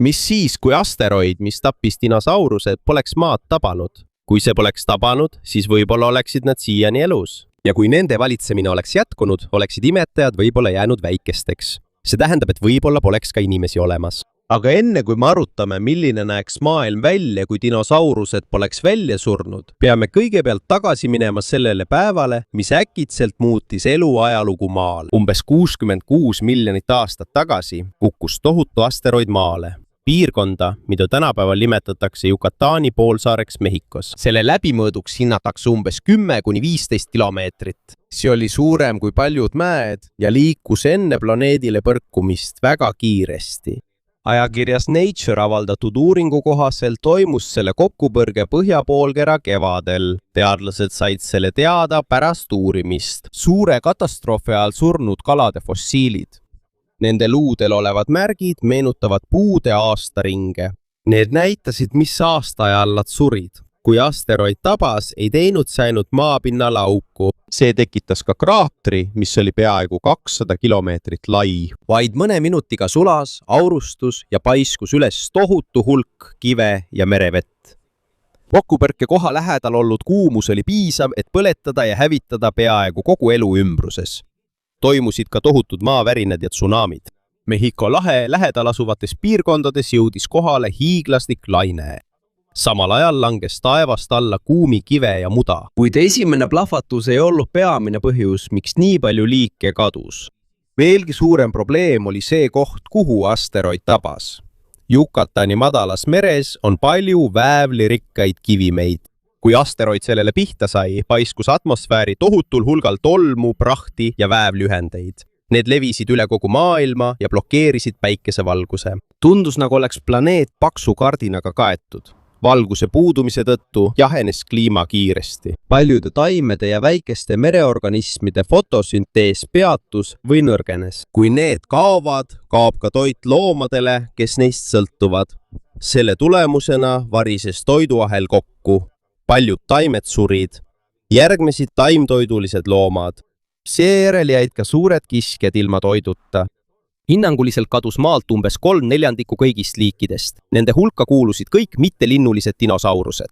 Mis siis, kui asteroid, mis tappis dinosaurused, poleks maad tabanud? Kui see poleks tabanud, siis võib-olla oleksid nad siiani elus. Ja kui nende valitsemine oleks jätkunud, oleksid imetajad võib-olla jäänud väikesteks. See tähendab, et võib-olla poleks ka inimesi olemas. Aga enne kui me arutame, milline näeks maailm välja, kui dinosaurused poleks välja surnud, peame kõigepealt tagasi minema sellele päevale, mis äkitselt muutis elu ajalugu maal. Umbes 66 miljonit aastat tagasi kukkus tohutu asteroid maale. Piirkonda, mida tänapäeval nimetatakse Yucatani poolsaareks Mehhikos. Selle läbimõõduks hinnatakse umbes 10–15 kilomeetrit. See oli suurem kui paljud mäed ja liikus enne planeedile põrkumist väga kiiresti. Ajakirjas Nature avaldatud uuringu kohaselt toimus selle kokkupõrge põhjapoolkera kevadel. Teadlased said selle teada pärast uurimist. Suure katastroofi ajal surnud kalade fossiilid. Nende luudel olevad märgid meenutavad puude aastaringe. Need näitasid, mis aastaajal nad surid. Kui asteroid tabas, ei teinud see ainult maapinnal auku. See tekitas ka kraatri, mis oli peaaegu 200 kilomeetrit lai. Vaid mõne minutiga sulas, aurustus ja paiskus üles tohutu hulk kive ja merevett. Kokkupõrke koha lähedal olnud kuumus oli piisav, et põletada ja hävitada peaaegu kogu elu ümbruses. Toimusid ka tohutud maavärinad ja tsunamid. Mehhiko lahe lähedal asuvates piirkondades jõudis kohale hiiglaslik laine. Samal ajal langes taevast alla kuumi kive ja muda. Kuid esimene plahvatus ei olnud peamine põhjus, miks nii palju liike kadus. Veelgi suurem probleem oli see koht, kuhu asteroid tabas. Yucatani madalas meres on palju väävlirikkaid kivimeid. Kui asteroid sellele pihta sai, paiskus atmosfääri tohutul hulgal tolmu, prahti ja väävlühendeid. Need levisid üle kogu maailma ja blokeerisid päikesevalguse. Tundus, nagu oleks planeet paksu kardinaga kaetud. Valguse puudumise tõttu jahenes kliima kiiresti. Paljude taimede ja väikeste mereorganismide fotosüntees peatus või nõrgenes. Kui need kaovad, kaob ka toit loomadele, kes neist sõltuvad. Selle tulemusena varises toiduahel kokku. Paljud taimed surid. Järgmesid taimtoidulised loomad. Seejärel jäid ka suured kiskjad ilma toiduta. Hinnanguliselt kadus maalt umbes 3/4 kõigist liikidest. Nende hulka kuulusid kõik mittelinnulised dinosaurused.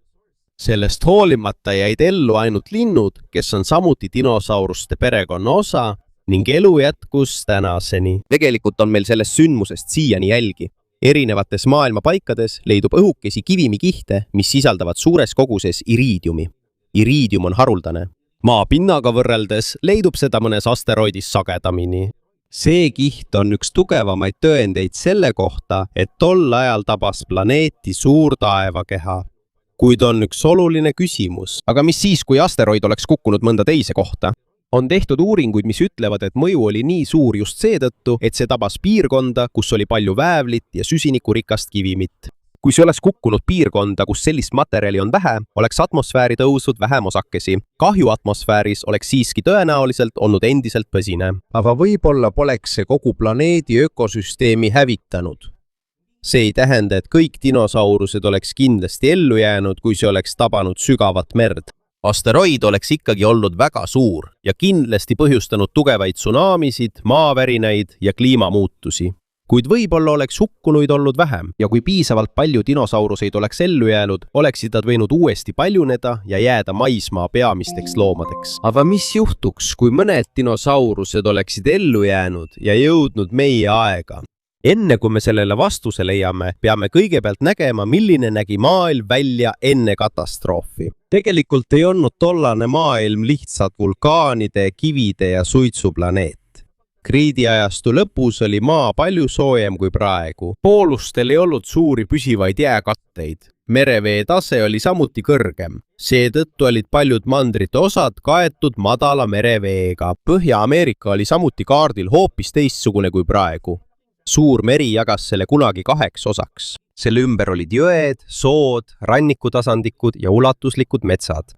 Sellest hoolimata jäid ellu ainult linnud, kes on samuti dinosauruste perekonna osa ning elu jätkus tänaseni. Tegelikult on meil sellest sündmusest siiani jälgi. Erinevates maailma paikades leidub õhukesi kivimikihte, mis sisaldavad suures koguses iriidiumi. Iriidium on haruldane. Maapinnaga võrreldes leidub seda mõnes asteroidis sagedamini. See kiht on üks tugevamaid tõendeid selle kohta, et tol ajal tabas planeeti suur taevakeha. Kuid on üks oluline küsimus. Aga mis siis, kui asteroid oleks kukkunud mõnda teise kohta? On tehtud uuringuid, mis ütlevad, et mõju oli nii suur just seetõttu, et see tabas piirkonda, kus oli palju väävlit ja süsinikurikast kivimit. Kui see oleks kukkunud piirkonda, kus sellist materjali on vähe, oleks atmosfääri tõusnud vähem osakesi. Kahju atmosfääris oleks siiski tõenäoliselt olnud endiselt põsine. Aga võib-olla poleks see kogu planeedi ökosüsteemi hävitanud. See ei tähenda, et kõik dinosaurused oleks kindlasti ellu jäänud, kui see oleks tabanud sügavat merd. Asteroid oleks ikkagi olnud väga suur ja kindlasti põhjustanud tugevaid tsunamisid, maavärinaid ja kliimamuutusi. Kuid võib-olla oleks hukkunuid olnud vähem ja kui piisavalt palju dinosauruseid oleks ellu jäänud, oleksid nad võinud uuesti paljuneda ja jääda maismaa peamisteks loomadeks. Aga mis juhtuks, kui mõned dinosaurused oleksid ellu jäänud ja jõudnud meie aega? Enne kui me sellele vastuse leiame, peame kõigepealt nägema, milline nägi maailm välja enne katastroofi. Tegelikult ei olnud tollane maailm lihtsalt vulkaanide, kivide ja suitsuplaneet. Kriidiajastu lõpus oli maa palju soojem kui praegu. Poolustel ei olnud suuri püsivaid jääkatteid. Merevee tase oli samuti kõrgem. Seetõttu olid paljud mandrite osad kaetud madala mereveega. Põhja-Ameerika oli samuti kaardil hoopis teistsugune kui praegu. Suur meri jagas selle kunagi 2 osaks. Selle ümber olid jõed, sood, rannikutasandikud ja ulatuslikud metsad.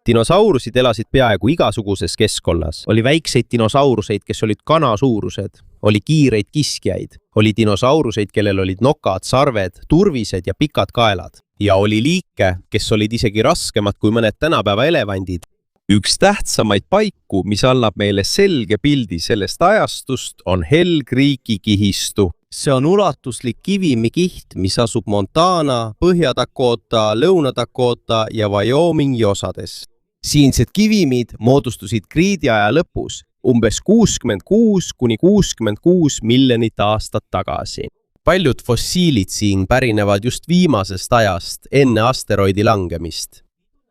Dinosaurusid elasid peaaegu igasuguses keskkonnas. Oli väikseid dinosauruseid, kes olid kanasuurused. Oli kiireid kiskjaid. Oli dinosauruseid, kellel olid nokad, sarved, turvised ja pikad kaelad. Ja oli liike, kes olid isegi raskemad kui mõned tänapäeva elevandid. Üks tähtsamaid paiku, mis annab meile selge pildi sellest ajastust, on Hell Creeki kihistu. See on ulatuslik kivimikiht, mis asub Montana, Põhja-Dakota, Lõuna-Dakota ja Wyomingi osades. Siinsed kivimid moodustusid kriidiaja lõpus umbes 66–66 miljonit aastat tagasi. Paljud fossiilid siin pärinevad just viimasest ajast enne asteroidi langemist.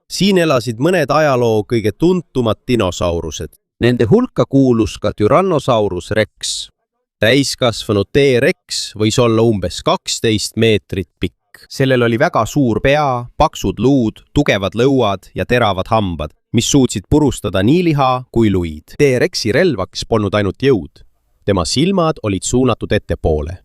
Siin elasid mõned ajaloo kõige tuntumad dinosaurused. Nende hulka kuulus ka Tyrannosaurus rex. Täiskasvanud T-rex võis olla umbes 12 meetrit pikk. Sellel oli väga suur pea, paksud luud, tugevad lõuad ja teravad hambad, mis suutsid purustada nii liha kui luid. T-rexi relvaks polnud ainult jõud. Tema silmad olid suunatud ettepoole.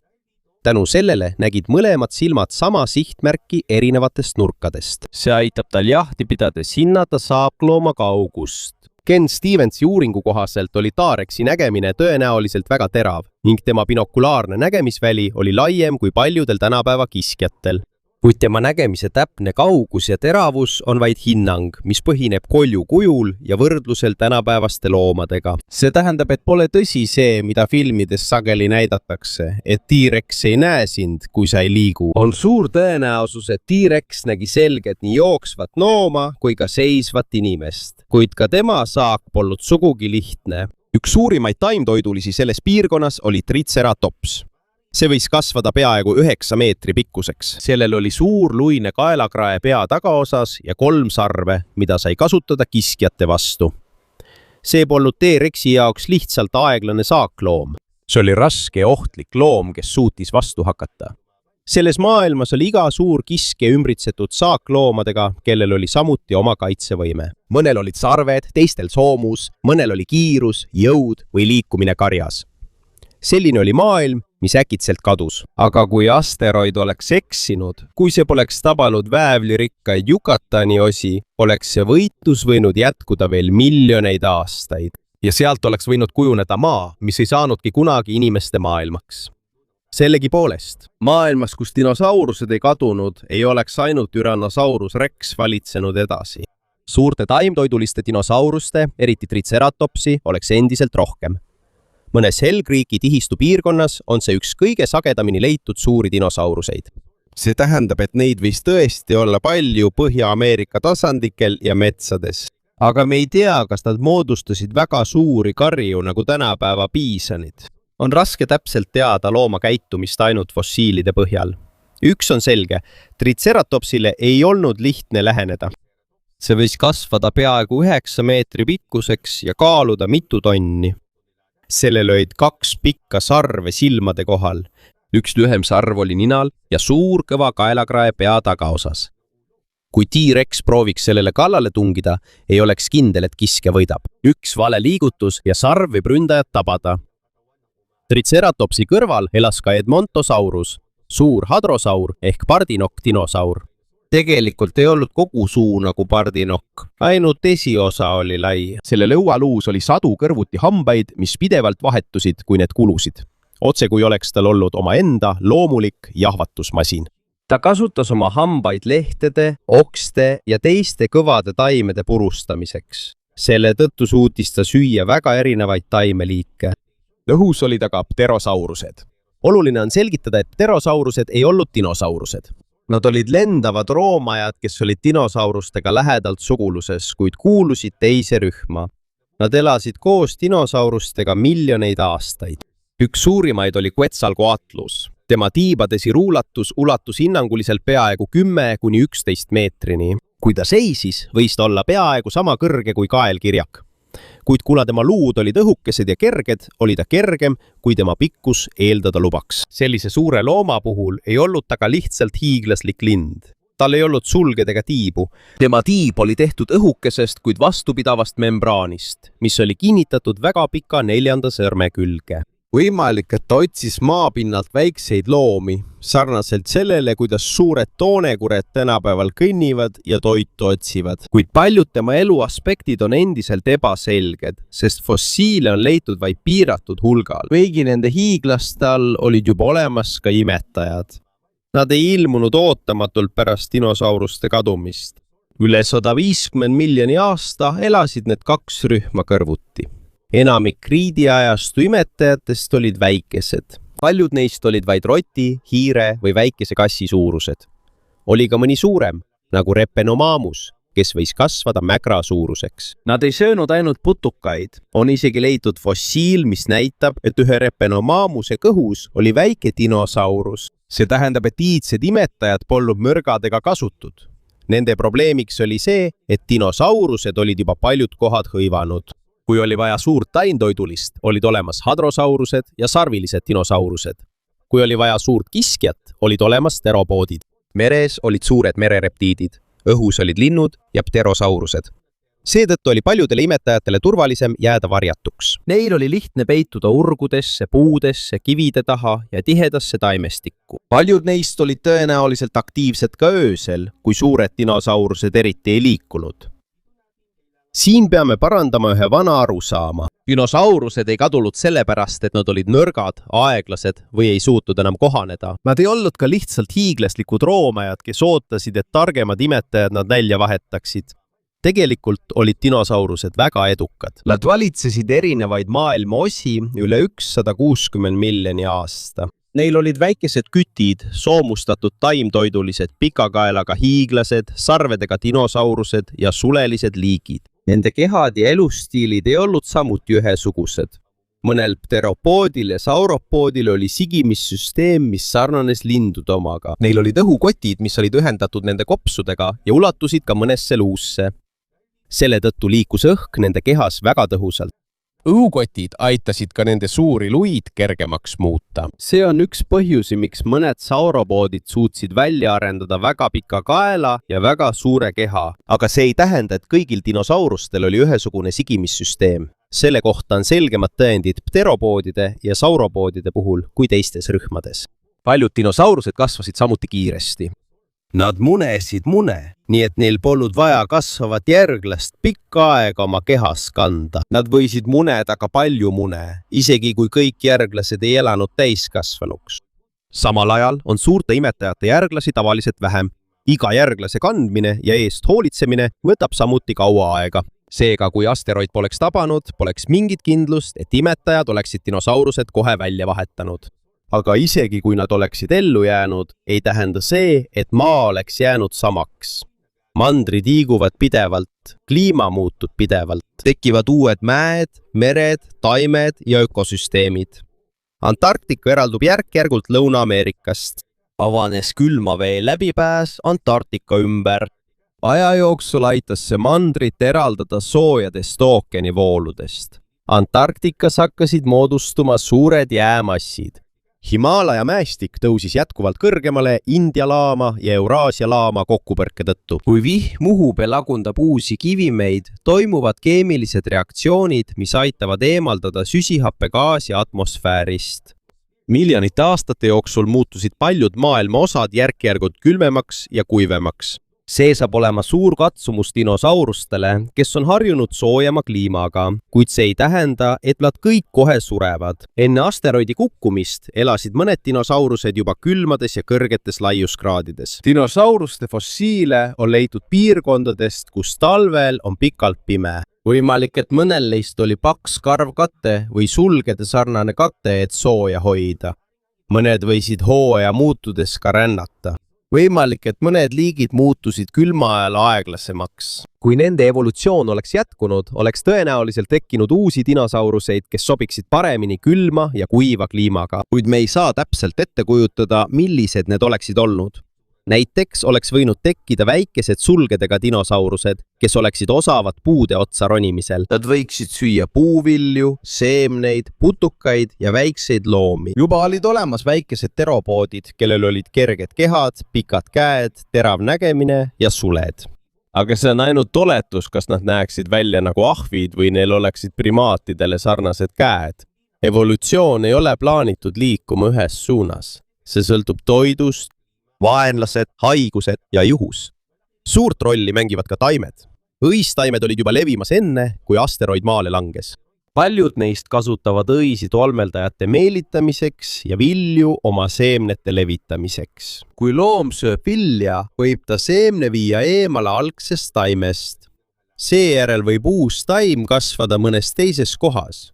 Tänu sellele nägid mõlemad silmad sama sihtmärki erinevatest nurkadest. See aitab tal jahti pidades hinnata saaklooma kaugust. Ken Stevensi uuringu kohaselt oli T-rexi nägemine tõenäoliselt väga terav ning tema binokulaarne nägemisväli oli laiem kui paljudel tänapäeva kiskjatel. Kuid tema nägemise täpne kaugus ja teravus on vaid hinnang, mis põhineb kolju kujul ja võrdlusel tänapäevaste loomadega. See tähendab, et pole tõsi see, mida filmides sageli näidatakse, et T-rex ei näe sind, kui sa ei liigu. On suur tõenäosus, et T-rex nägi selgelt nii jooksvat nooma kui ka seisvat inimest, kuid ka tema saak polnud sugugi lihtne. Üks suurimaid taimtoidulisi selles piirkonnas oli Triceratops. See võis kasvada peaaegu 9 meetri pikkuseks. Sellel oli suur luine kaelakrae pea tagaosas ja 3 sarve, mida sai kasutada kiskjate vastu. See polnud T-rexi jaoks lihtsalt aeglane saakloom. See oli raske ja ohtlik loom, kes suutis vastu hakata. Selles maailmas oli iga suur kiskja ümbritsetud saakloomadega, kellel oli samuti oma kaitsevõime. Mõnel olid sarved, teistel soomus, mõnel oli kiirus, jõud või liikumine karjas. Selline oli maailm, mis äkitselt kadus. Aga kui asteroid oleks eksinud, kui see poleks tabanud väävlirikkaid Yucatani osi, oleks see võitlus võinud jätkuda veel miljoneid aastaid. Ja sealt oleks võinud kujuneda maa, mis ei saanudki kunagi inimeste maailmaks. Sellegipoolest, maailmas, kus dinosaurused ei kadunud, ei oleks ainult Tyrannosaurus rex valitsenud edasi. Suurte taimtoiduliste dinosauruste, eriti Triceratopsi, oleks endiselt rohkem. Mõnes Hell Creeki tihistu piirkonnas on see üks kõige sagedamini leitud suuri dinosauruseid. See tähendab, et neid võis tõesti olla palju Põhja-Ameerika tasandikel ja metsades. Aga me ei tea, kas nad moodustasid väga suuri karju nagu tänapäeva piisanid. On raske täpselt teada looma käitumist ainult fossiilide põhjal. Üks on selge, Triceratopsile ei olnud lihtne läheneda. See võis kasvada peaaegu 9 meetri pikkuseks ja kaaluda mitu tonni. Sellel olid 2 pikka sarve silmade kohal. Üks lühem sarv oli ninal ja suur kõva kaelakrae pea tagaosas. Kui T-rex prooviks sellele kallale tungida, ei oleks kindel, et kiskja võidab. Üks vale liigutus ja sarv võib ründajat tabada. Triceratopsi kõrval elas ka Edmontosaurus, suur hadrosaur ehk pardinokk dinosaur. Tegelikult ei olnud kogu suu nagu pardinokk, ainult esiosa oli lai. Selle lõualuus oli sadu kõrvuti hambaid, mis pidevalt vahetusid, kui need kulusid. Otse kui oleks tal olnud omaenda loomulik jahvatusmasin. Ta kasutas oma hambaid lehtede, okste ja teiste kõvade taimede purustamiseks. Selle tõttu suutis ta süüa väga erinevaid taimeliike. Õhus olid aga pterosaurused. Oluline on selgitada, et pterosaurused ei olnud dinosaurused. Nad olid lendavad roomajad, kes olid dinosaurustega lähedalt suguluses, kuid kuulusid teise rühma. Nad elasid koos dinosaurustega miljoneid aastaid. Üks suurimaid oli Quetzalcoatlus. Tema tiibade siruulatus ulatus hinnanguliselt peaaegu 10–11 meetrini. Kui ta seisis, võis ta olla peaaegu sama kõrge kui kaelkirjak. Kuid kuna tema luud olid õhukesed ja kerged, oli ta kergem, kui tema pikkus eeldada lubaks. Sellise suure looma puhul ei olnud ta ka lihtsalt hiiglaslik lind. Tal ei olnud sulgedega tiibu. Tema tiib oli tehtud õhukesest, kuid vastupidavast membraanist, mis oli kinnitatud väga pika 4. sõrme külge. Võimalik, et ta otsis maapinnalt väikseid loomi, sarnaselt sellele, kuidas suured toonekured tänapäeval kõnnivad ja toitu otsivad. Kuid paljud tema elu aspektid on endiselt ebaselged, sest fossiile on leitud vaid piiratud hulgal. Veigi nende hiiglaste all olid juba olemas ka imetajad. Nad ei ilmunud ootamatult pärast dinosauruste kadumist. Üle 150 miljoni aasta elasid need 2 rühma kõrvuti. Enamik kriidiajastu imetajatest olid väikesed. paljud neist olid vaid roti, hiire või väikese kassi suurused. Oli ka mõni suurem, nagu Repenomamus, kes võis kasvada mägra suuruseks. Nad ei söönud ainult putukaid. On isegi leitud fossiil, mis näitab, et ühe Repenomamuse kõhus oli väike dinosaurus. See tähendab, et iidsed imetajad polnud mõrgadega kasutud. Nende probleemiks oli see, et dinosaurused olid juba paljud kohad hõivanud. Kui oli vaja suurt taimtoidulist, olid olemas hadrosaurused ja sarvilised dinosaurused. Kui oli vaja suurt kiskjat, olid olemas teropoodid. Meres olid suured merereptiidid, õhus olid linnud ja pterosaurused. Seetõttu oli paljudele imetajatele turvalisem jääda varjatuks. Neil oli lihtne peituda urgudesse, puudesse, kivide taha ja tihedasse taimestikku. Paljud neist olid tõenäoliselt aktiivsed ka öösel, kui suured dinosaurused eriti ei liikunud. Siin peame parandama ühe vana arusaama. Dinosaurused ei kadunud sellepärast, et nad olid nõrgad, aeglased või ei suutnud enam kohaneda. Nad ei olnud ka lihtsalt hiiglaslikud roomajad, kes ootasid, et targemad imetajad nad nälja vahetaksid. Tegelikult olid dinosaurused väga edukad. Nad valitsesid erinevaid maailma osi üle 160 miljoni aasta. Neil olid väikesed kütid, soomustatud taimtoidulised pikakaelaga hiiglased, sarvedega dinosaurused ja sulelised liigid. Nende kehad ja elustiilid ei olnud samuti ühesugused. Mõnel pteropoodil ja sauropoodil oli sigimissüsteem, mis sarnanes lindude omaga. Neil olid õhukotid, mis olid ühendatud nende kopsudega ja ulatusid ka mõnesse luusse. Selle tõttu liikus õhk nende kehas väga tõhusalt. Õhukotid aitasid ka nende suuri luid kergemaks muuta. See on üks põhjusi, miks mõned sauropoodid suutsid välja arendada väga pika kaela ja väga suure keha. Aga see ei tähenda, et kõigil dinosaurustel oli ühesugune sigimissüsteem. Selle kohta on selgemad tõendid pteropoodide ja sauropoodide puhul kui teistes rühmades. Paljud dinosaurused kasvasid samuti kiiresti. Nad munesid mune, nii et neil polnud vaja kasvavat järglast pikka aega oma kehas kanda. Nad võisid muneda ka palju mune, isegi kui kõik järglased ei elanud täiskasvanuks. Samal ajal on suurte imetajate järglasi tavaliselt vähem. Iga järglase kandmine ja eest hoolitsemine võtab samuti kaua aega. Seega, kui asteroid poleks tabanud, poleks mingit kindlust, et imetajad oleksid dinosaurused kohe välja vahetanud. Aga isegi kui nad oleksid ellu jäänud, ei tähenda see, et maa oleks jäänud samaks. Mandrid liiguvad pidevalt, kliima muutub pidevalt, tekivad uued mäed, mered, taimed ja ökosüsteemid. Antarktika eraldub järk-järgult Lõuna-Ameerikast. Avanes külma vee läbipääs Antarktika ümber. Aja jooksul aitas see mandrit eraldada soojadest ookeanivooludest. Antarktikas hakkasid moodustuma suured jäämassid. Himaalaja mäestik tõusis jätkuvalt kõrgemale India laama ja Euraasia laama kokkupõrke tõttu. Kui vihm uhub ja lagundab uusi kivimeid, toimuvad keemilised reaktsioonid, mis aitavad eemaldada süsihappegaasi atmosfäärist. Miljonite aastate jooksul muutusid paljud maailma osad järk-järgult külmemaks ja kuivemaks. See saab olema suur katsumus dinosaurustele, kes on harjunud soojema kliimaga, kuid see ei tähenda, et nad kõik kohe surevad. Enne asteroidi kukkumist elasid mõned dinosaurused juba külmades ja kõrgetes laiuskraadides. Dinosauruste fossiile on leitud piirkondadest, kus talvel on pikalt pime. Võimalik, et mõnel neist oli paks karvkate või sulgede sarnane kate, et sooja hoida. Mõned võisid hooaja muutudes ka rännata. Võimalik, et mõned liigid muutusid külma ajal aeglasemaks. Kui nende evolutsioon oleks jätkunud, oleks tõenäoliselt tekkinud uusi dinosauruseid, kes sobiksid paremini külma ja kuiva kliimaga, kuid me ei saa täpselt ette kujutada, millised need oleksid olnud. Näiteks oleks võinud tekkida väikesed sulgedega dinosaurused, kes oleksid osavad puude otsa ronimisel. Nad võiksid süüa puuvilju, seemneid, putukaid ja väikseid loomi. Juba olid olemas väikesed teropoodid, kellel olid kerged kehad, pikad käed, terav nägemine ja suled. Aga see on ainult oletus, kas nad näeksid välja nagu ahvid või neil oleksid primaatidele sarnased käed. Evolutsioon ei ole plaanitud liikuma ühes suunas. See sõltub toidust, vaenlased, haigused ja juhus. Suurt rolli mängivad ka taimed. Õistaimed olid juba levimas enne, kui asteroid maale langes. Paljud neist kasutavad õisi tolmeldajate meelitamiseks ja vilju oma seemnete levitamiseks. Kui loom sööb vilja, võib ta seemne viia eemale algsest taimest. Seejärel võib uus taim kasvada mõnes teises kohas.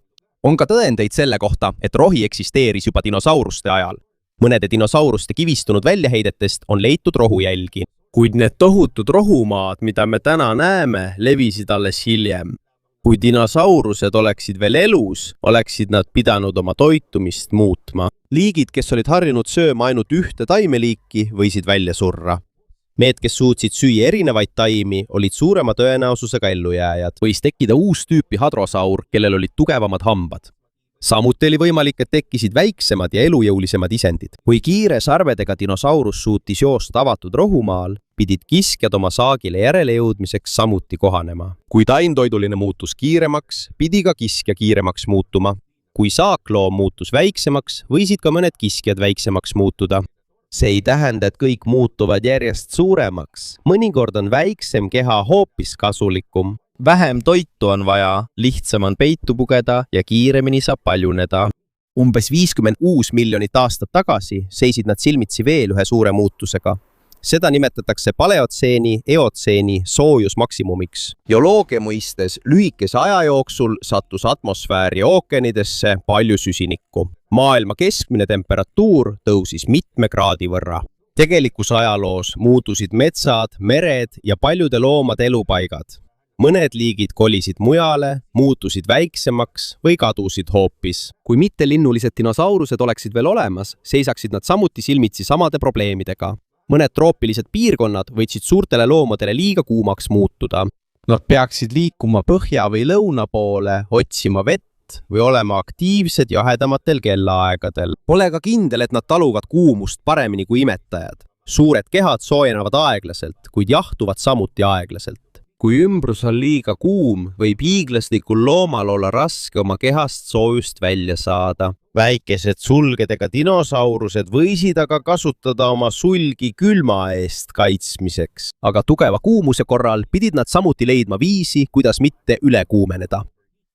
On ka tõendeid selle kohta, et rohi eksisteeris juba dinosauruste ajal. Mõnede dinosauruste kivistunud väljaheidetest on leitud rohujälgi. Kuid need tohutud rohumaad, mida me täna näeme, levisid alles hiljem. Kui dinosaurused oleksid veel elus, oleksid nad pidanud oma toitumist muutma. Liigid, kes olid harjunud sööma ainult ühte taimeliiki, võisid välja surra. Need, kes suutsid süüa erinevaid taimi, olid suurema tõenäosusega ellujääjad. Võis tekkida uus tüüpi hadrosaur, kellel olid tugevamad hambad. Samuti oli võimalik, et tekkisid väiksemad ja elujõulisemad isendid. Kui kiire sarvedega dinosaurus suutis joosta avatud rohumaal, pidid kiskjad oma saagile järele jõudmiseks samuti kohanema. Kui taimtoiduline muutus kiiremaks, pidi ka kiskja kiiremaks muutuma. Kui saakloom muutus väiksemaks, võisid ka mõned kiskjad väiksemaks muutuda. See ei tähenda, et kõik muutuvad järjest suuremaks. Mõnikord on väiksem keha hoopis kasulikum. Vähem toitu on vaja, lihtsam on peitu pugeda ja kiiremini saab paljuneda. Umbes 56 miljonit aastat tagasi seisid nad silmitsi veel ühe suure muutusega. Seda nimetatakse paleotseeni, eotseeni soojusmaksimumiks. Geoloogia mõistes lühikese aja jooksul sattus atmosfääri ja ookeanidesse palju süsinikku. Maailma keskmine temperatuur tõusis mitme kraadi võrra. Tegelikus ajaloos muutusid metsad, mered ja paljude loomade elupaigad. Mõned liigid kolisid mujale, muutusid väiksemaks või kadusid hoopis. Kui mittelinnulised dinosaurused oleksid veel olemas, seisaksid nad samuti silmitsi samade probleemidega. Mõned troopilised piirkonnad võiksid suurtele loomadele liiga kuumaks muutuda. Nad peaksid liikuma põhja või lõuna poole, otsima vett või olema aktiivsed jahedamatel kellaaegadel. Pole ka kindel, et nad taluvad kuumust paremini kui imetajad. Suured kehad soojenevad aeglaselt, kuid jahtuvad samuti aeglaselt. Kui ümbrus on liiga kuum, võib hiiglaslikul loomal olla raske oma kehast soojust välja saada. Väikesed sulgedega dinosaurused võisid aga kasutada oma sulgi külma eest kaitsmiseks. Aga tugeva kuumuse korral pidid nad samuti leidma viisi, kuidas mitte üle kuumeneda.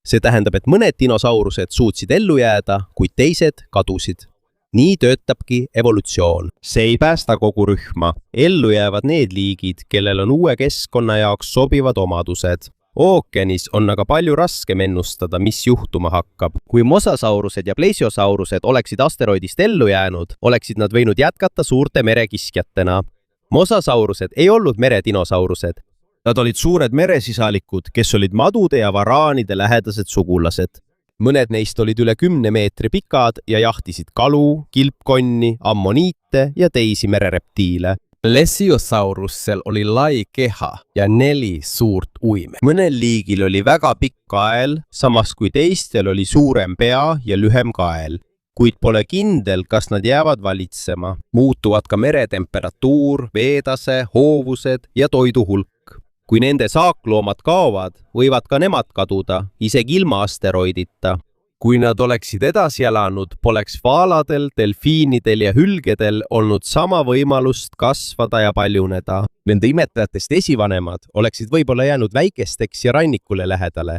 See tähendab, et mõned dinosaurused suutsid ellu jääda, kuid teised kadusid. Nii töötabki evolutsioon. See ei päästa kogu rühma. Ellu jäävad need liigid, kellel on uue keskkonna jaoks sobivad omadused. Ookeanis on aga palju raskem ennustada, mis juhtuma hakkab. Kui mosasaurused ja plesiosaurused oleksid asteroidist ellu jäänud, oleksid nad võinud jätkata suurte merekiskjatena. Mosasaurused ei olnud meredinosaurused. Nad olid suured meresisalikud, kes olid madude ja varaanide lähedased sugulased. Mõned neist olid üle 10 meetri pikad ja jahtisid kalu, kilpkonni, ammoniite ja teisi merereptiile. Plesiosaurusel oli lai keha ja 4 suurt uime. Mõnel liigil oli väga pikk kael, samas kui teistel oli suurem pea ja lühem kael. Kuid pole kindel, kas nad jäävad valitsema. Muutuvad ka meretemperatuur, veetase, hoovused ja toidu hulk. Kui nende saakloomad kaovad, võivad ka nemad kaduda, isegi ilma asteroidita. Kui nad oleksid edasi elanud, poleks vaaladel, delfiinidel ja hülgedel olnud sama võimalust kasvada ja paljuneda. Nende imetajatest esivanemad oleksid võib-olla jäänud väikesteks ja rannikule lähedale,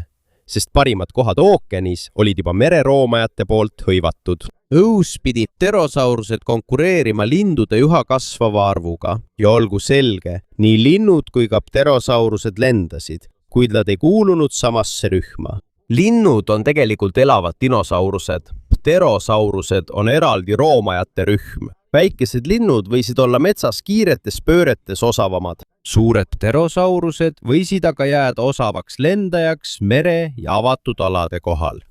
sest parimad kohad ookeanis olid juba mereroomajate poolt hõivatud. Õus pidid pterosaurused konkureerima lindude üha kasvava arvuga. Ja olgu selge, nii linnud kui ka pterosaurused lendasid, kuid nad ei kuulunud samasse rühma. Linnud on tegelikult elavad dinosaurused. Pterosaurused on eraldi roomajate rühm. Väikesed linnud võisid olla metsas kiiretes pööretes osavamad. Suured pterosaurused võisid aga jääda osavaks lendajaks mere ja avatud alade kohal.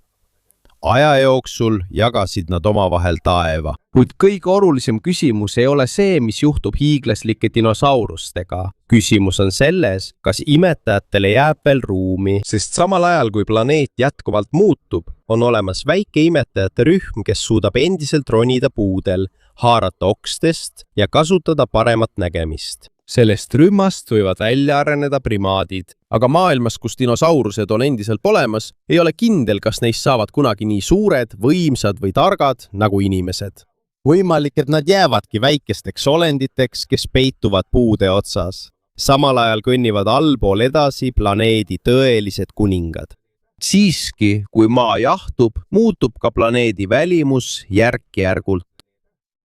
Aja jooksul jagasid nad omavahel taeva. Kuid kõige olulisem küsimus ei ole see, mis juhtub hiiglaslike dinosaurustega. Küsimus on selles, kas imetajatele jääb veel ruumi, sest samal ajal kui planeet jätkuvalt muutub, on olemas väike imetajate rühm, kes suudab endiselt ronida puudel, haarata okstest ja kasutada paremat nägemist. Sellest rühmast võivad välja areneda primaadid, aga maailmas, kus dinosaurused on endiselt olemas, ei ole kindel, kas neist saavad kunagi nii suured, võimsad või targad nagu inimesed. Võimalik, et nad jäävadki väikesteks olenditeks, kes peituvad puude otsas. Samal ajal kõnnivad allpool edasi planeedi tõelised kuningad. Siiski, kui maa jahtub, muutub ka planeedi välimus järk-järgult.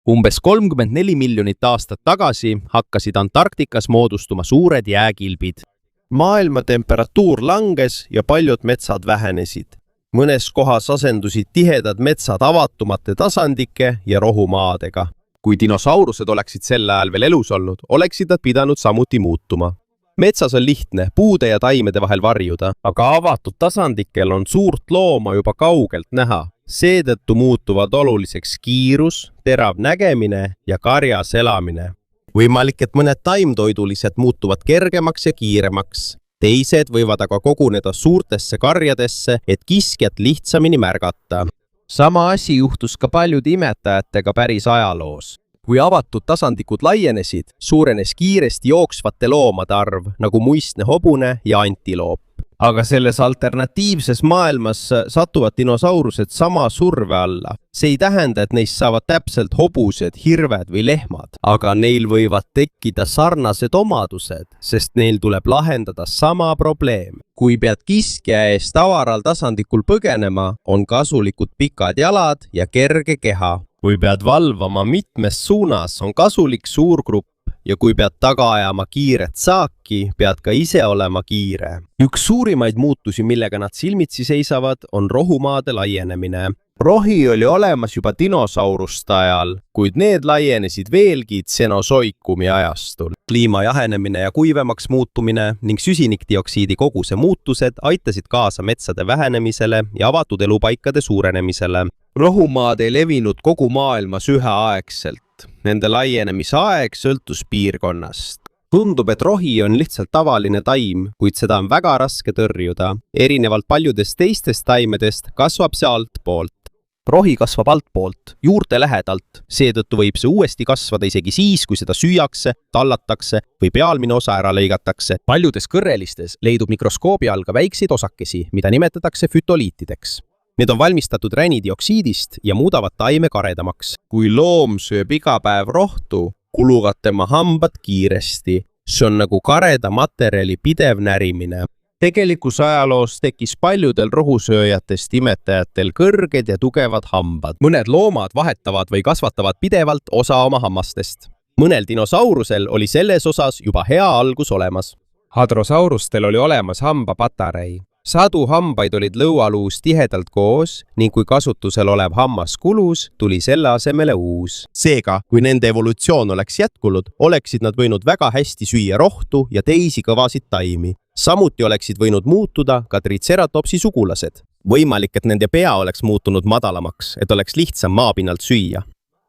Umbes 34 miljonit aastat tagasi hakkasid Antarktikas moodustuma suured jääkilbid. Maailma temperatuur langes ja paljud metsad vähenesid. mõnes kohas asendusid tihedad metsad avatumate tasandike ja rohumaadega. Kui dinosaurused oleksid sel ajal veel elus olnud, oleksid nad pidanud samuti muutuma. Metsas on lihtne puude ja taimede vahel varjuda, aga avatud tasandikel on suurt looma juba kaugelt näha. Seetõttu muutuvad oluliseks kiirus, terav nägemine ja karjas elamine. Võimalik, et mõned taimtoidulised muutuvad kergemaks ja kiiremaks. Teised võivad aga koguneda suurtesse karjadesse, et kiskjat lihtsamini märgata. Sama asi juhtus ka paljude imetajatega päris ajaloos. Kui avatud tasandikud laienesid, suurenes kiiresti jooksvate loomade arv, nagu muistne hobune ja antiloop. Aga selles alternatiivses maailmas satuvad dinosaurused sama surve alla. See ei tähenda, et neist saavad täpselt hobused, hirved või lehmad, aga neil võivad tekkida sarnased omadused, sest neil tuleb lahendada sama probleem. Kui pead kiskja eest avaral tasandikul põgenema, on kasulikud pikad jalad ja kerge keha. Kui pead valvama mitmes suunas, on kasulik suur grupp. Ja kui pead taga ajama kiiret saaki, pead ka ise olema kiire. Üks suurimaid muutusi, millega nad silmitsi seisavad, on rohumaade laienemine. Rohi oli olemas juba dinosauruste ajal, kuid need laienesid veelgi tsenosoikumi ajastul. Kliima jahenemine ja kuivemaks muutumine ning süsinikdioksiidi koguse muutused aitasid kaasa metsade vähenemisele ja avatud elupaikade suurenemisele. Rohumaad ei levinud kogu maailmas üheaegselt. Nende laienemise aeg sõltus piirkonnast. Tundub, et rohi on lihtsalt tavaline taim, kuid seda on väga raske tõrjuda. Erinevalt paljudest teistest taimedest kasvab see altpoolt. Rohi kasvab altpoolt, juurte lähedalt. Seetõttu võib see uuesti kasvada isegi siis, kui seda süüakse, tallatakse või pealmine osa ära lõigatakse. Paljudes kõrrelistes leidub mikroskoobi all ka väikseid osakesi, mida nimetatakse fütoliitideks. Need on valmistatud ränidioksiidist ja muudavad taime karedamaks. Kui loom sööb iga päev rohtu, kuluvad tema hambad kiiresti. See on nagu kareda materjali pidev närimine. Tegelikus ajaloos tekkis paljudel rohusööjatest imetajatel kõrged ja tugevad hambad. Mõned loomad vahetavad või kasvatavad pidevalt osa oma hammastest. Mõnel dinosaurusel oli selles osas juba hea algus olemas. Hadrosaurustel oli olemas hambapatarei. Sadu hambaid olid lõualuus tihedalt koos ning kui kasutusel olev hammas kulus, tuli selle asemele uus. Seega, kui nende evolutsioon oleks jätkunud, oleksid nad võinud väga hästi süüa rohtu ja teisi kõvasid taimi. Samuti oleksid võinud muutuda ka Triceratopsi sugulased. Võimalik, et nende pea oleks muutunud madalamaks, et oleks lihtsam maapinnalt süüa.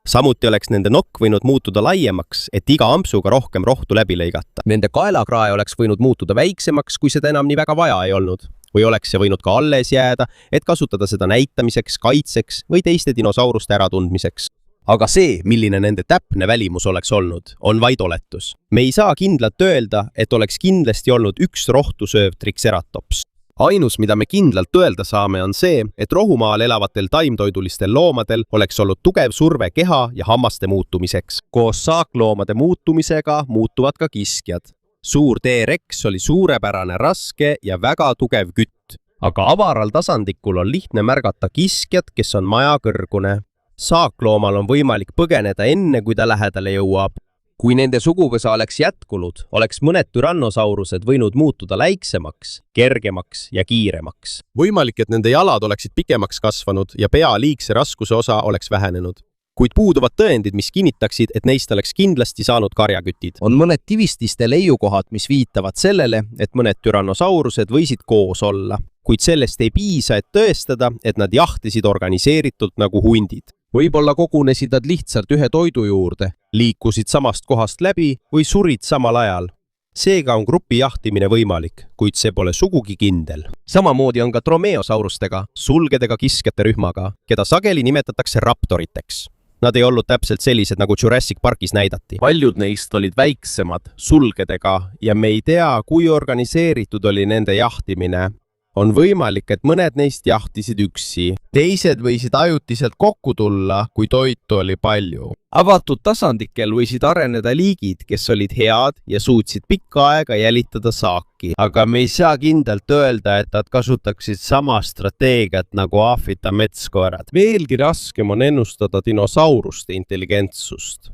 Samuti oleks nende nokk võinud muutuda laiemaks, et iga ampsuga rohkem rohtu läbi lõigata. Nende kaelakrae oleks võinud muutuda väiksemaks, kui seda enam nii väga vaja ei olnud. Või oleks see võinud ka alles jääda, et kasutada seda näitamiseks, kaitseks või teiste dinosauruste äratundmiseks. Aga see, milline nende täpne välimus oleks olnud, on vaid oletus. Me ei saa kindlalt öelda, et oleks kindlasti olnud üks rohtu sööv Triceratops. Ainus, mida me kindlalt öelda saame, on see, et rohumaal elavatel taimtoidulistel loomadel oleks olnud tugev surve keha ja hammaste muutumiseks. Koos saakloomade muutumisega muutuvad ka kiskjad. Suur T-Rex oli suurepärane raske ja väga tugev kütt, aga avaral tasandikul on lihtne märgata kiskjat, kes on majakõrgune. Saakloomal on võimalik põgeneda enne, kui ta lähedale jõuab. Kui nende suguvõsa oleks jätkunud, oleks mõned tyrannosaurused võinud muutuda läiksemaks, kergemaks ja kiiremaks. Võimalik, et nende jalad oleksid pikemaks kasvanud ja pea liigse raskuse osa oleks vähenenud. Kuid puuduvad tõendid, mis kinnitaksid, et neist oleks kindlasti saanud karjakütid. On mõned tivististe leiukohad, mis viitavad sellele, et mõned tyrannosaurused võisid koos olla. Kuid sellest ei piisa, et tõestada, et nad jahtisid organiseeritult nagu hundid. Võib-olla kogunesid nad lihtsalt ühe toidu juurde, liikusid samast kohast läbi või surid samal ajal. Seega on grupi jahtimine võimalik, kuid see pole sugugi kindel. Samamoodi on ka dromeosaurustega, sulgedega kiskjate rühmaga, keda sageli nimetatakse raptoriteks. Nad ei olnud täpselt sellised, nagu Jurassic Parkis näidati. Paljud neist olid väiksemad, sulgedega ja me ei tea, kui organiseeritud oli nende jahtimine. On võimalik, et mõned neist jahtisid üksi. Teised võisid ajutiselt kokku tulla, kui toitu oli palju. Avatud tasandikel võisid areneda liigid, kes olid head ja suutsid pikka aega jälitada saaki. Aga me ei saa kindlalt öelda, et nad kasutaksid sama strateegiat nagu Aafrika metskoerad. Veelgi raskem on ennustada dinosauruste intelligentsust.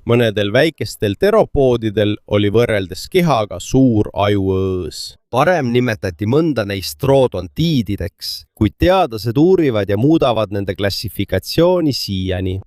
mõnedel väikestel teropoodidel oli võrreldes kehaga suur ajuõõs. Varem nimetati mõnda neist troodontiidideks, kuid teadlased uurivad ja muudavad nende klassifikatsiooni siiani.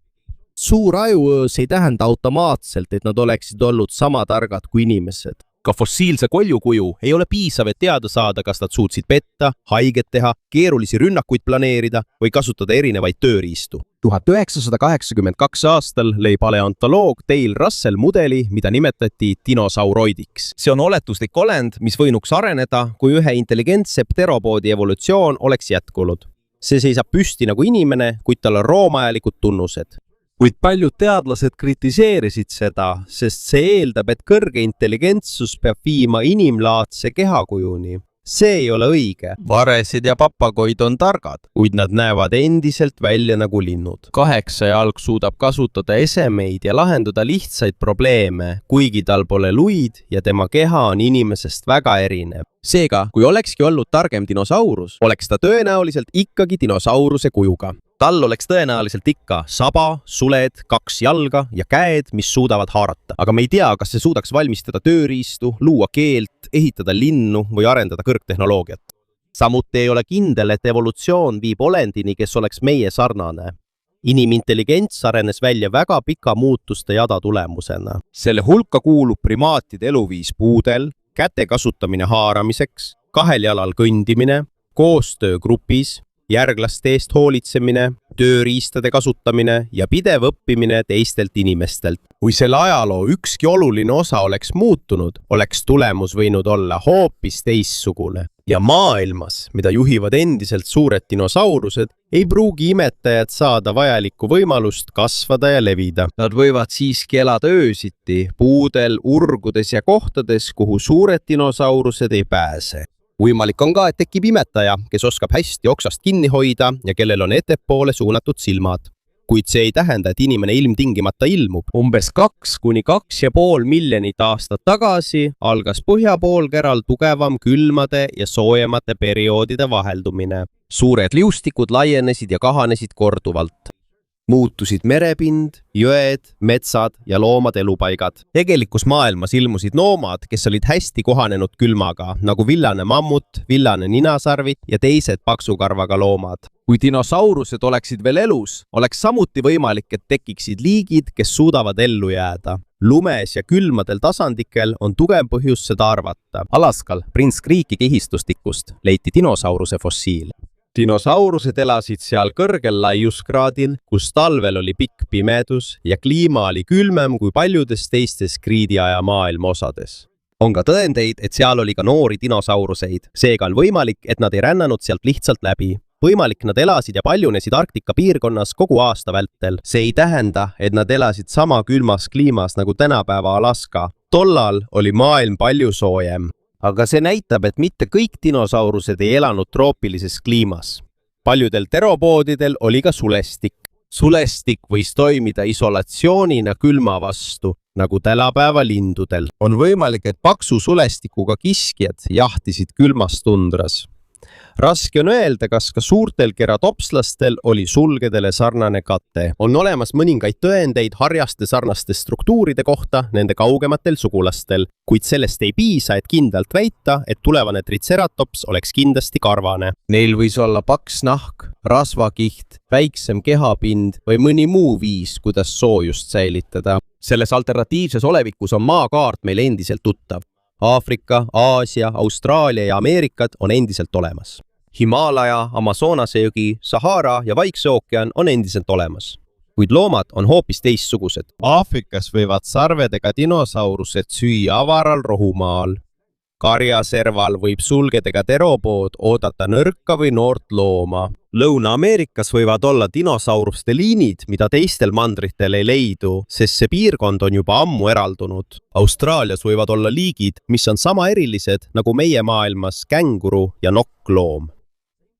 Suur ajuõõs ei tähenda automaatselt, et nad oleksid olnud sama targad kui inimesed. Ka fossiilse koljukuju ei ole piisav, et teada saada, kas nad suutsid petta, haiget teha, keerulisi rünnakuid planeerida või kasutada erinevaid tööriistu. 1982 aastal lõi paleontoloog Dale Russell mudeli, mida nimetati dinosauroidiks. See on oletuslik olend, mis võinuks areneda, kui ühe intelligentse pteropoodi evolutsioon oleks jätkunud. See seisab püsti nagu inimene, kuid tal on roomajalikud tunnused. Kuid paljud teadlased kritiseerisid seda, sest see eeldab, et kõrge intelligentsus peab viima inimlaadse kehakujuni. See ei ole õige. Varesid ja papagoid on targad, kuid nad näevad endiselt välja nagu linnud. 8-jalg suudab kasutada esemeid ja lahendada lihtsaid probleeme, kuigi tal pole luid ja tema keha on inimesest väga erinev. Seega, kui olekski olnud targem dinosaurus, oleks ta tõenäoliselt ikkagi dinosauruse kujuga. Tal oleks tõenäoliselt ikka saba, suled, 2 jalga ja käed, mis suudavad haarata. Aga me ei tea, kas see suudaks valmistada tööriistu, luua keelt, ehitada linnu või arendada kõrgtehnoloogiat. Samuti ei ole kindel, et evolutsioon viib olendini, kes oleks meie sarnane. Inimintelligents arenes välja väga pika muutuste jada tulemusena. Selle hulka kuulub primaatide eluviis puudel, käte kasutamine haaramiseks, 2 jalal kõndimine, koostöö grupis, järglaste eest hoolitsemine, tööriistade kasutamine ja pidev õppimine teistelt inimestelt. Kui selle ajaloo ükski oluline osa oleks muutunud, oleks tulemus võinud olla hoopis teistsugune. Ja maailmas, mida juhivad endiselt suured dinosaurused, ei pruugi imetajad saada vajalikku võimalust kasvada ja levida. Nad võivad siiski elada öösiti, puudel, urgudes ja kohtades, kuhu suured dinosaurused ei pääse. Võimalik on ka, et tekib imetaja, kes oskab hästi oksast kinni hoida ja kellel on ettepoole suunatud silmad. Kuid see ei tähenda, et inimene ilmtingimata ilmub. Umbes 2 kuni 2,5 miljonit aastat tagasi algas põhjapoolkeral tugevam külmade ja soojemate perioodide vaheldumine. Suured liustikud laienesid ja kahanesid korduvalt. Muutusid merepind, jõed, metsad ja loomad elupaigad. Tegelikus maailmas ilmusid loomad, kes olid hästi kohanenud külmaga, nagu villane mammut, villane ninasarvit ja teised paksukarvaga loomad. Kui dinosaurused oleksid veel elus, oleks samuti võimalik, et tekiksid liigid, kes suudavad ellu jääda. Lumes ja külmadel tasandikel on tugev põhjus seda arvata. Alaskal Prince Creeki kihistustikust leiti dinosauruse fossiil. Dinosaurused elasid seal kõrgel laiuskraadil, kus talvel oli pikk pimedus ja kliima oli külmem kui paljudes teistes kriidiaja maailma osades. On ka tõendeid, et seal oli ka noori dinosauruseid. Seega on võimalik, et nad ei rännanud sealt lihtsalt läbi. Võimalik nad elasid ja paljunesid Arktika piirkonnas kogu aasta vältel. See ei tähenda, et nad elasid sama külmas kliimas nagu tänapäeva Alaska. Tollal oli maailm palju soojem. Aga see näitab, et mitte kõik dinosaurused ei elanud troopilises kliimas. Paljudel teropoodidel oli ka sulestik. Sulestik võis toimida isolatsioonina külma vastu, nagu tänapäeva lindudel. On võimalik, et paksu sulestikuga kiskjad jahtisid külmas tundras. Raske on öelda, kas ka suurtel keratopslastel oli sulgedele sarnane kate. On olemas mõningaid tõendeid harjaste sarnaste struktuuride kohta nende kaugematel sugulastel, kuid sellest ei piisa, et kindlalt väita, et tulevane triceratops oleks kindlasti karvane. Neil võis olla paks nahk, rasvakiht, väiksem kehapind või mõni muu viis, kuidas soojust säilitada. Selles alternatiivses olevikus on maakaart meil endiselt tuttav. Aafrika, Aasia, Austraalia ja Ameerikad on endiselt olemas. Himaalaja, Amazonase jõgi, Sahara ja Vaikse ookean on endiselt olemas. Kuid loomad on hoopis teistsugused. Aafrikas võivad sarvedega dinosaurused süüa avaral rohumaal. Karjaserval võib sulgedega teropood oodata nõrka või noort looma. Lõuna-Ameerikas võivad olla dinosauruste liinid, mida teistel mandritel ei leidu, sest see piirkond on juba ammu eraldunud. Austraalias võivad olla liigid, mis on sama erilised nagu meie maailmas känguru ja nokkloom.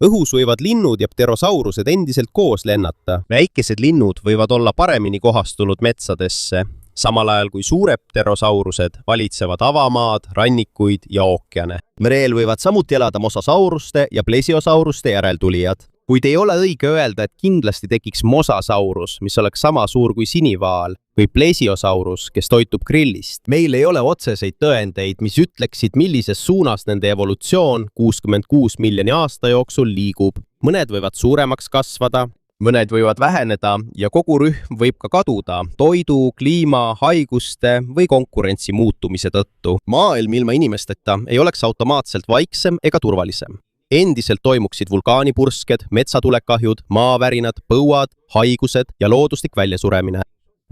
Õhus võivad linnud ja pterosaurused endiselt koos lennata. Väikesed linnud võivad olla paremini kohastunud metsadesse, samal ajal kui suured pterosaurused valitsevad avamaad, rannikuid ja ookeane. Mereel võivad samuti elada mosasauruste ja plesiosauruste järeltulijad. kuid ei ole õige öelda, et kindlasti tekiks mosasaurus, mis oleks sama suur kui sinivaal, või plesiosaurus, kes toitub grillist. Meil ei ole otseseid tõendeid, mis ütleksid, millises suunas nende evolutsioon 66 miljoni aasta jooksul liigub. Mõned võivad suuremaks kasvada, mõned võivad väheneda ja kogu rühm võib ka kaduda toidu, kliima, haiguste või konkurentsi muutumise tõttu. Maailm ilma inimesteta ei oleks automaatselt vaiksem ega turvalisem. Endiselt toimuksid vulkaanipursked, metsatulekahjud, maavärinad, põuad, haigused ja looduslik väljasuremine.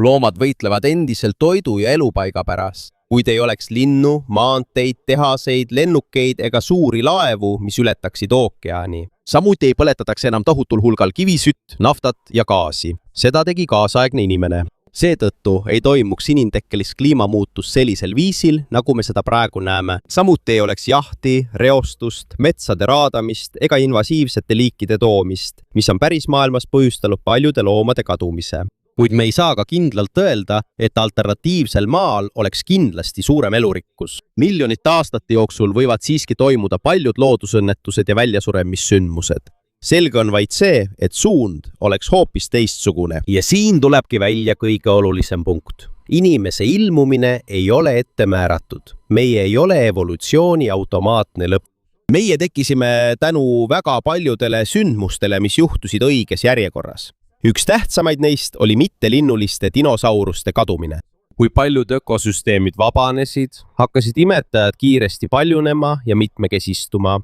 Loomad võitlevad endiselt toidu ja elupaiga pärast. Kuid ei oleks linnu, maanteid, tehaseid, lennukeid ega suuri laevu, mis ületaksid ookeani. Samuti ei põletataks enam tohutul hulgal kivisütt, naftat ja gaasi. Seda tegi kaasaegne inimene. Seetõttu ei toimuks inimtekkelist kliimamuutus sellisel viisil, nagu me seda praegu näeme. Samuti ei oleks jahti, reostust, metsade raadamist ega invasiivsete liikide toomist, mis on päris maailmas põhjustanud paljude loomade kadumise. Kuid me ei saa ka kindlalt öelda, et alternatiivsel maal oleks kindlasti suurem elurikkus. Miljonite aastate jooksul võivad siiski toimuda paljud loodusõnnetused ja väljasuremissündmused. Selge on vaid see, et suund oleks hoopis teistsugune. Ja siin tulebki välja kõige olulisem punkt. Inimese ilmumine ei ole ette määratud. Meie ei ole evolutsiooni automaatne lõpp. Meie tekkisime tänu väga paljudele sündmustele, mis juhtusid õiges järjekorras. Üks tähtsamaid neist oli mittelinnuliste dinosauruste kadumine. Kui paljud ökosüsteemid vabanesid, hakkasid imetajad kiiresti paljunema ja mitmekesistuma.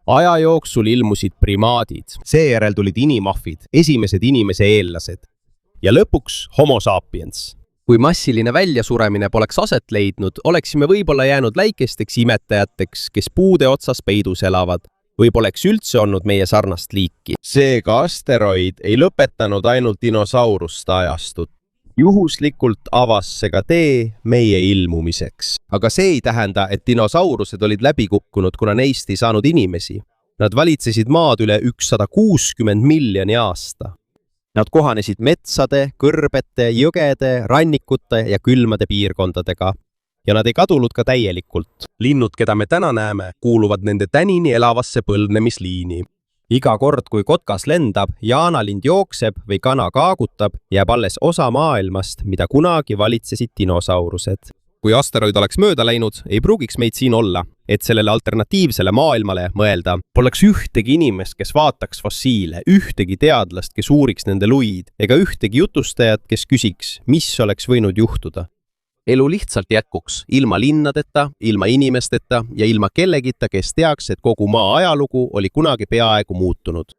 Aja jooksul ilmusid primaadid, seejärel tulid inimahvid, esimesed inimese eellased ja lõpuks homo sapiens. Kui massiline väljasuremine poleks aset leidnud, oleksime võib-olla jäänud väikesteks imetajateks, kes puude otsas peidus elavad, või poleks üldse olnud meie sarnast liiki. Seega asteroid ei lõpetanud ainult dinosauruste ajastut. Juhuslikult avas see ka tee meie ilmumiseks. Aga see ei tähenda, et dinosaurused olid läbi kukkunud, kuna neist ei saanud inimesi. Nad valitsesid maad üle 160 miljoni aasta. Nad kohanesid metsade, kõrbete, jõgede, rannikute ja külmade piirkondadega. Ja nad ei kadunud ka täielikult. Linnud, keda me täna näeme, kuuluvad nende tänini elavasse põlvnemisliini. Iga kord, kui kotkas lendab, jaanalind jookseb või kana kaagutab, jääb alles osa maailmast, mida kunagi valitsesid dinosaurused. Kui asteroid oleks mööda läinud, ei pruugiks meid siin olla, et sellele alternatiivsele maailmale mõelda. Poleks ühtegi inimest, kes vaataks fossiile, ühtegi teadlast, kes uuriks nende luid, ega ühtegi jutustajat, kes küsiks, mis oleks võinud juhtuda. Elu lihtsalt jätkuks, ilma linnadeta, ilma inimesteta ja ilma kellegita, kes teaks, et kogu maa ajalugu oli kunagi peaaegu muutunud.